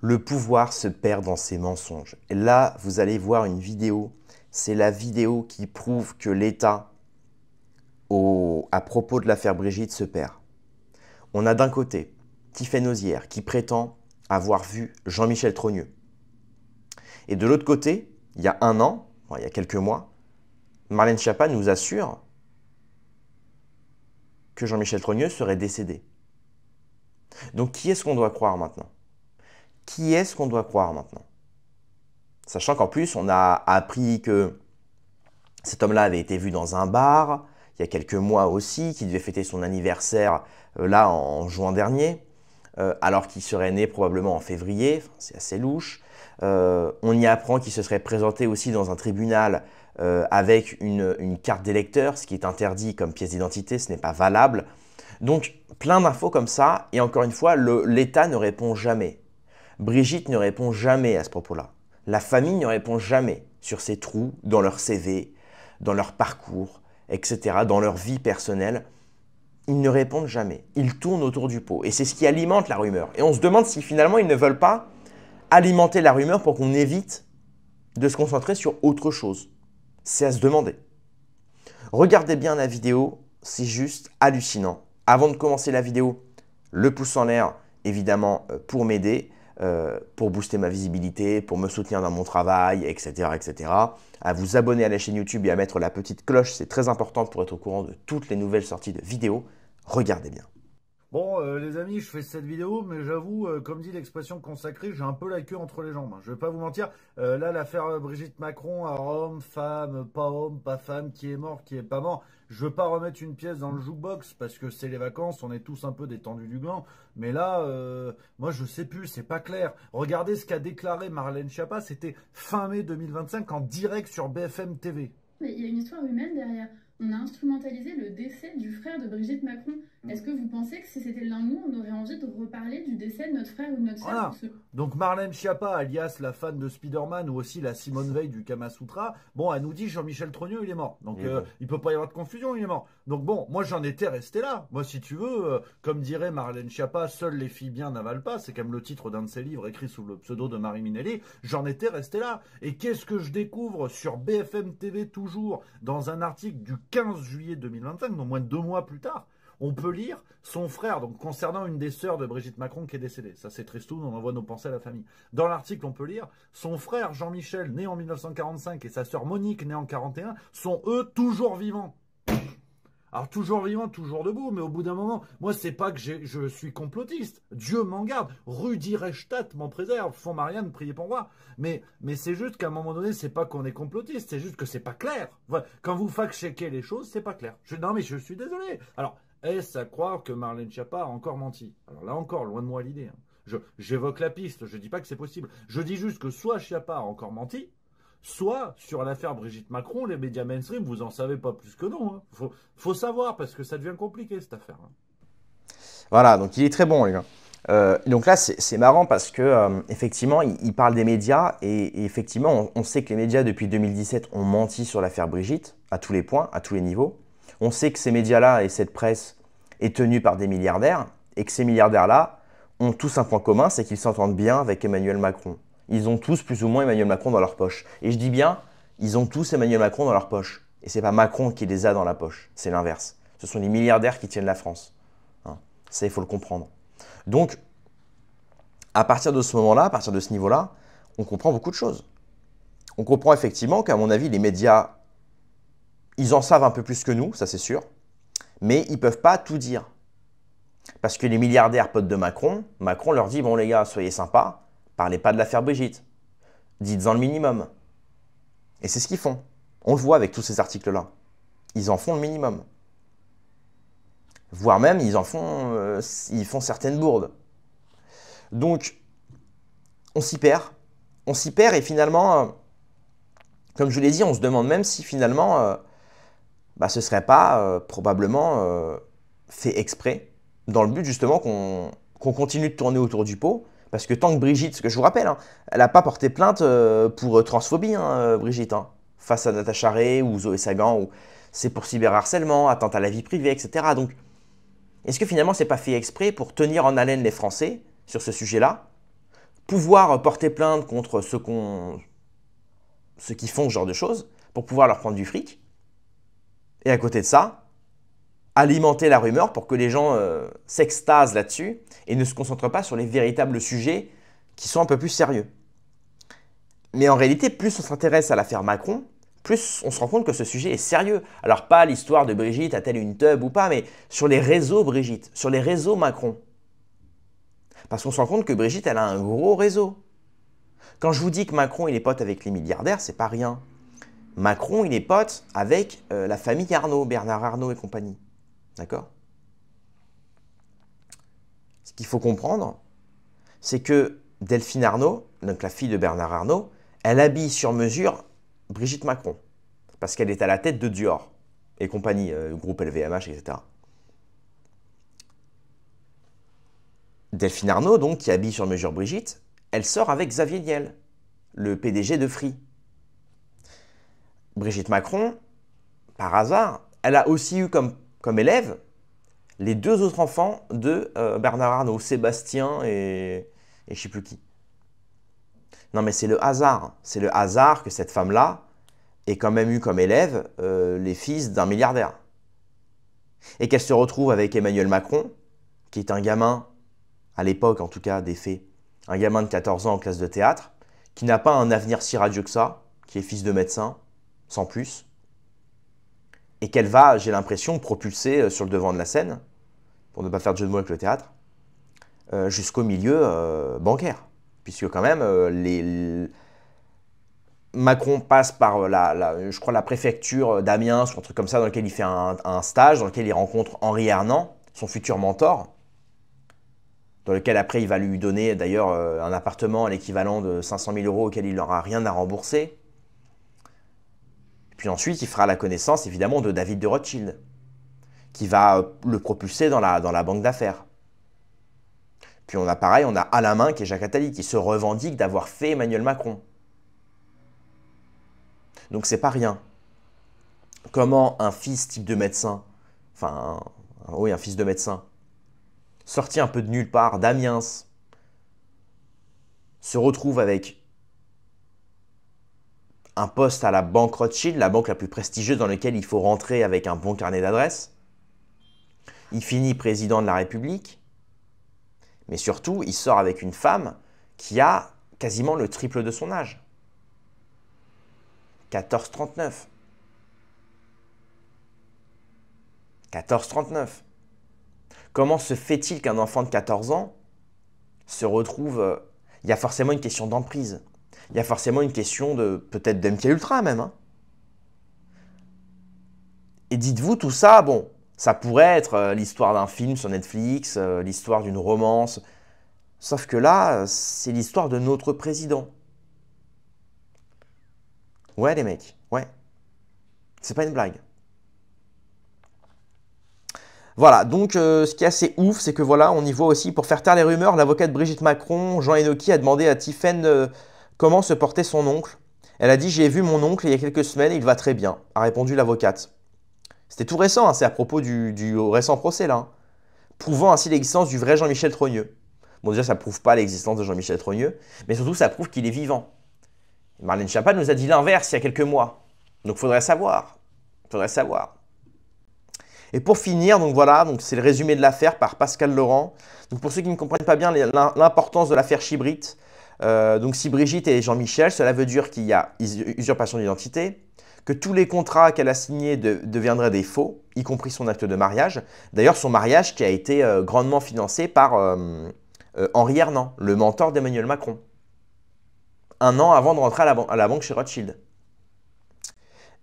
Le pouvoir se perd dans ses mensonges. Et là, vous allez voir une vidéo. C'est la vidéo qui prouve que l'État, à propos de l'affaire Brigitte, se perd. On a d'un côté Tiffaine Nozière qui prétend avoir vu Jean-Michel Trogneux. Et de l'autre côté, il y a un an, il y a quelques mois, Marlène Schiappa nous assure que Jean-Michel Trogneux serait décédé. Donc qui est-ce qu'on doit croire maintenant? Qui est-ce qu'on doit croire maintenant? Sachant qu'en plus, on a appris que cet homme-là avait été vu dans un bar, il y a quelques mois aussi, qu'il devait fêter son anniversaire là en juin dernier, alors qu'il serait né probablement en février, enfin, c'est assez louche. On y apprend qu'il se serait présenté aussi dans un tribunal avec une carte d'électeur, ce qui est interdit comme pièce d'identité, ce n'est pas valable. Donc plein d'infos comme ça, et encore une fois, l'État ne répond jamais. Brigitte ne répond jamais à ce propos-là. La famille ne répond jamais sur ces trous dans leur CV, dans leur parcours, etc., dans leur vie personnelle. Ils ne répondent jamais. Ils tournent autour du pot. Et c'est ce qui alimente la rumeur. Et on se demande si finalement ils ne veulent pas alimenter la rumeur pour qu'on évite de se concentrer sur autre chose. C'est à se demander. Regardez bien la vidéo, c'est juste hallucinant. Avant de commencer la vidéo, le pouce en l'air, évidemment, pour m'aider, pour booster ma visibilité, pour me soutenir dans mon travail, etc., etc. À vous abonner à la chaîne YouTube et à mettre la petite cloche, c'est très important pour être au courant de toutes les nouvelles sorties de vidéos. Regardez bien. Bon, les amis, je fais cette vidéo, mais j'avoue, comme dit l'expression consacrée, j'ai un peu la queue entre les jambes. Je vais pas vous mentir. Là, l'affaire Brigitte Macron, alors homme, homme, pas femme, qui est mort, qui est pas mort. Je veux pas remettre une pièce dans le jukebox parce que c'est les vacances, on est tous un peu détendus du gland. Mais là, moi, je sais plus, c'est pas clair. Regardez ce qu'a déclaré Marlène Schiappa, c'était fin mai 2025 en direct sur BFM TV. Mais il y a une histoire humaine derrière. On a instrumentalisé le décès du frère de Brigitte Macron. Est-ce que vous pensez que si c'était l'un de nous, on aurait envie de reparler du décès de notre frère ou de notre Voilà. sœur? Donc Marlène Schiappa, alias la fan de Spider-Man ou aussi la Simone Veil du Kama Sutra, bon, elle nous dit Jean-Michel Trogneux, il est mort. Donc il peut pas y avoir de confusion, il est mort. Donc bon, moi j'en étais resté là. Moi, si tu veux, comme dirait Marlène Schiappa, seules les filles bien n'avalent pas. C'est quand même le titre d'un de ses livres écrit sous le pseudo de Marie Minelli. J'en étais resté là. Et qu'est-ce que je découvre sur BFM TV toujours, dans un article du 15 juillet 2025, donc moins de 2 mois plus tard? On peut lire son frère, donc concernant une des sœurs de Brigitte Macron qui est décédée. Ça, c'est tristoun, on envoie nos pensées à la famille. Dans l'article, on peut lire son frère Jean-Michel, né en 1945, et sa sœur Monique, née en 41, sont eux toujours vivants. Alors, toujours vivant, toujours debout, mais au bout d'un moment, moi, c'est pas que je suis complotiste. Dieu m'en garde. Rudi Reichstadt m'en préserve. Font Marianne, priez pour moi. Mais c'est juste qu'à un moment donné, c'est pas qu'on est complotiste, c'est juste que c'est pas clair. Voilà. Quand vous fact-checkez les choses, c'est pas clair. Non, mais je suis désolé. Alors, est-ce à croire que Marlène Schiappa a encore menti? Alors là encore, loin de moi l'idée. J'évoque la piste, je dis pas que c'est possible. Je dis juste que soit Schiappa a encore menti, soit, sur l'affaire Brigitte Macron, les médias mainstream, vous en savez pas plus que non. Faut savoir, parce que ça devient compliqué, cette affaire. Voilà, donc il est très bon, les gars. Donc là, c'est marrant parce que effectivement, il parle des médias et effectivement, on sait que les médias, depuis 2017, ont menti sur l'affaire Brigitte, à tous les points, à tous les niveaux. On sait que ces médias-là et cette presse est tenue par des milliardaires et que ces milliardaires-là ont tous un point commun, c'est qu'ils s'entendent bien avec Emmanuel Macron. Ils ont tous plus ou moins Emmanuel Macron dans leur poche. Et je dis bien, ils ont tous Emmanuel Macron dans leur poche. Et c'est pas Macron qui les a dans la poche, c'est l'inverse. Ce sont les milliardaires qui tiennent la France. Hein. Ça, il faut le comprendre. Donc, à partir de ce moment-là, à partir de ce niveau-là, on comprend beaucoup de choses. On comprend effectivement qu'à mon avis, les médias, ils en savent un peu plus que nous, ça c'est sûr, mais ils ne peuvent pas tout dire. Parce que les milliardaires potes de Macron, Macron leur dit, bon les gars, soyez sympas, parlez pas de l'affaire Brigitte, dites-en le minimum. Et c'est ce qu'ils font. On le voit avec tous ces articles-là. Ils en font le minimum. Voire même, ils font certaines bourdes. Donc, on s'y perd. On s'y perd et finalement, comme je l'ai dit, on se demande même si finalement, ce ne serait pas probablement fait exprès, dans le but justement qu'on continue de tourner autour du pot. Parce que tant que Brigitte, ce que je vous rappelle, hein, elle n'a pas porté plainte pour transphobie, hein, Brigitte, hein, face à Natacha Ray ou Zoé Sagan, ou c'est pour cyberharcèlement, atteinte à la vie privée, etc. Donc, est-ce que finalement, c'est pas fait exprès pour tenir en haleine les Français sur ce sujet-là, pouvoir porter plainte contre ceux qui font ce genre de choses, pour pouvoir leur prendre du fric. Et à côté de ça, alimenter la rumeur pour que les gens s'extasent là-dessus et ne se concentrent pas sur les véritables sujets qui sont un peu plus sérieux. Mais en réalité, plus on s'intéresse à l'affaire Macron, plus on se rend compte que ce sujet est sérieux. Alors pas l'histoire de Brigitte, a-t-elle une teub ou pas, mais sur les réseaux Brigitte, sur les réseaux Macron. Parce qu'on se rend compte que Brigitte, elle a un gros réseau. Quand je vous dis que Macron, il est pote avec les milliardaires, c'est pas rien. Macron, il est pote avec la famille Arnault, Bernard Arnault et compagnie. D'accord? Ce qu'il faut comprendre, c'est que Delphine Arnault, donc la fille de Bernard Arnault, elle habille sur mesure Brigitte Macron. Parce qu'elle est à la tête de Dior et compagnie, groupe LVMH, etc. Delphine Arnault, donc, qui habille sur mesure Brigitte, elle sort avec Xavier Niel, le PDG de Free. Brigitte Macron, par hasard, elle a aussi eu comme élève les deux autres enfants de Bernard Arnault, Sébastien et je ne sais plus qui. Non mais c'est le hasard. C'est le hasard que cette femme-là ait quand même eu comme élève les fils d'un milliardaire. Et qu'elle se retrouve avec Emmanuel Macron, qui est un gamin, à l'époque en tout cas des faits, un gamin de 14 ans en classe de théâtre, qui n'a pas un avenir si radieux que ça, qui est fils de médecin, sans plus, et qu'elle va, j'ai l'impression, propulser sur le devant de la scène, pour ne pas faire de jeu de mots avec le théâtre, jusqu'au milieu bancaire. Puisque quand même, Macron passe par, je crois, la préfecture d'Amiens, un truc comme ça, dans lequel il fait un stage, dans lequel il rencontre Henri Hernan, son futur mentor, dans lequel après il va lui donner d'ailleurs un appartement à l'équivalent de 500 000 € auquel il n'aura rien à rembourser. Puis ensuite, il fera la connaissance évidemment de David de Rothschild, qui va le propulser dans la banque d'affaires. Puis on a pareil, on a Alain qui est Jacques Attali, qui se revendique d'avoir fait Emmanuel Macron. Donc c'est pas rien. Comment un fils type de médecin, oui, un fils de médecin, sorti un peu de nulle part, d'Amiens, se retrouve avec un poste à la banque Rothschild, la banque la plus prestigieuse dans laquelle il faut rentrer avec un bon carnet d'adresses. Il finit président de la République. Mais surtout, il sort avec une femme qui a quasiment le triple de son âge. 14,39. 14,39. Comment se fait-il qu'un enfant de 14 ans se retrouve... Il y a forcément une question d'emprise. Il y a forcément une question de peut-être d'MK Ultra même. Hein. Et dites-vous, tout ça, bon, ça pourrait être l'histoire d'un film sur Netflix, l'histoire d'une romance. Sauf que là, c'est l'histoire de notre président. Ouais, les mecs, ouais. C'est pas une blague. Voilà, donc ce qui est assez ouf, c'est que voilà, on y voit aussi, pour faire taire les rumeurs, l'avocate Brigitte Macron, Jean Enoki, a demandé à Tiphaine comment se portait son oncle. Elle a dit « J'ai vu mon oncle il y a quelques semaines, il va très bien », a répondu l'avocate. C'était tout récent, hein, c'est à propos du récent procès là, hein, prouvant ainsi l'existence du vrai Jean-Michel Trogneux. Bon déjà ça ne prouve pas l'existence de Jean-Michel Trogneux, mais surtout ça prouve qu'il est vivant. Marlène Schiappa nous a dit l'inverse il y a quelques mois, donc faudrait savoir, faudrait savoir. Et pour finir, donc voilà, donc c'est le résumé de l'affaire par Pascal Laurent. Donc pour ceux qui ne comprennent pas bien l'importance de l'affaire Chibrit, donc si Brigitte est Jean-Michel, cela veut dire qu'il y a usurpation d'identité, que tous les contrats qu'elle a signés deviendraient des faux, y compris son acte de mariage. D'ailleurs, son mariage qui a été grandement financé par Henri Hernan, le mentor d'Emmanuel Macron, un an avant de rentrer à la banque chez Rothschild.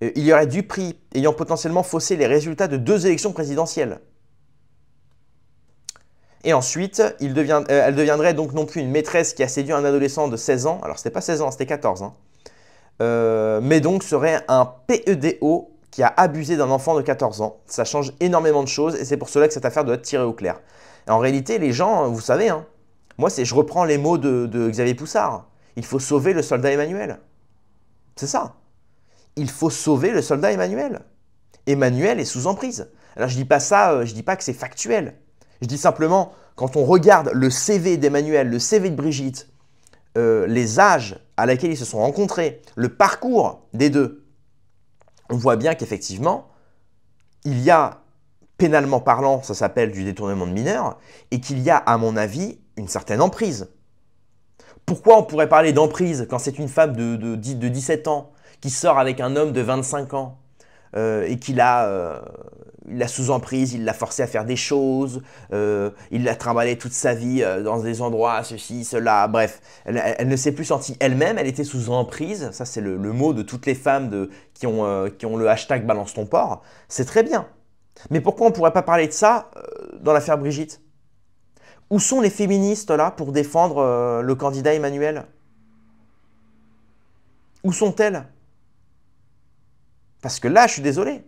Il y aurait Dupri ayant potentiellement faussé les résultats de 2 élections présidentielles. Et ensuite, elle deviendrait donc non plus une maîtresse qui a séduit un adolescent de 16 ans, alors c'était pas 16 ans, c'était 14 ans, mais donc serait un PEDO qui a abusé d'un enfant de 14 ans. Ça change énormément de choses et c'est pour cela que cette affaire doit être tirée au clair. Et en réalité, les gens, vous savez, hein, moi je reprends les mots de Xavier Poussard, il faut sauver le soldat Emmanuel. C'est ça. Il faut sauver le soldat Emmanuel. Emmanuel est sous emprise. Alors je dis pas ça, je dis pas que c'est factuel. Je dis simplement, quand on regarde le CV d'Emmanuel, le CV de Brigitte, les âges à laquelle ils se sont rencontrés, le parcours des deux, on voit bien qu'effectivement, il y a, pénalement parlant, ça s'appelle du détournement de mineurs, et qu'il y a, à mon avis, une certaine emprise. Pourquoi on pourrait parler d'emprise quand c'est une femme de 17 ans qui sort avec un homme de 25 ans et qu'il l'a sous emprise, il l'a forcé à faire des choses, il l'a trimballé toute sa vie dans des endroits, ceci, cela, bref. Elle ne s'est plus sentie elle-même, elle était sous emprise. Ça, c'est le mot de toutes les femmes qui ont le hashtag balance ton porc. C'est très bien. Mais pourquoi on ne pourrait pas parler de ça dans l'affaire Brigitte? Où sont les féministes là pour défendre le candidat Emmanuel? Où sont-elles? Parce que là, je suis désolé.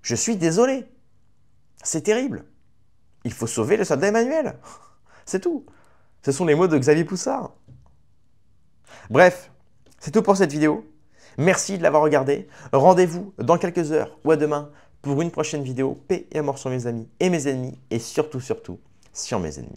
Je suis désolé. C'est terrible. Il faut sauver le soldat Emmanuel. C'est tout. Ce sont les mots de Xavier Poussard. Bref, c'est tout pour cette vidéo. Merci de l'avoir regardé. Rendez-vous dans quelques heures ou à demain pour une prochaine vidéo. Paix et amour sur mes amis et mes ennemis. Et surtout, surtout, sur mes ennemis.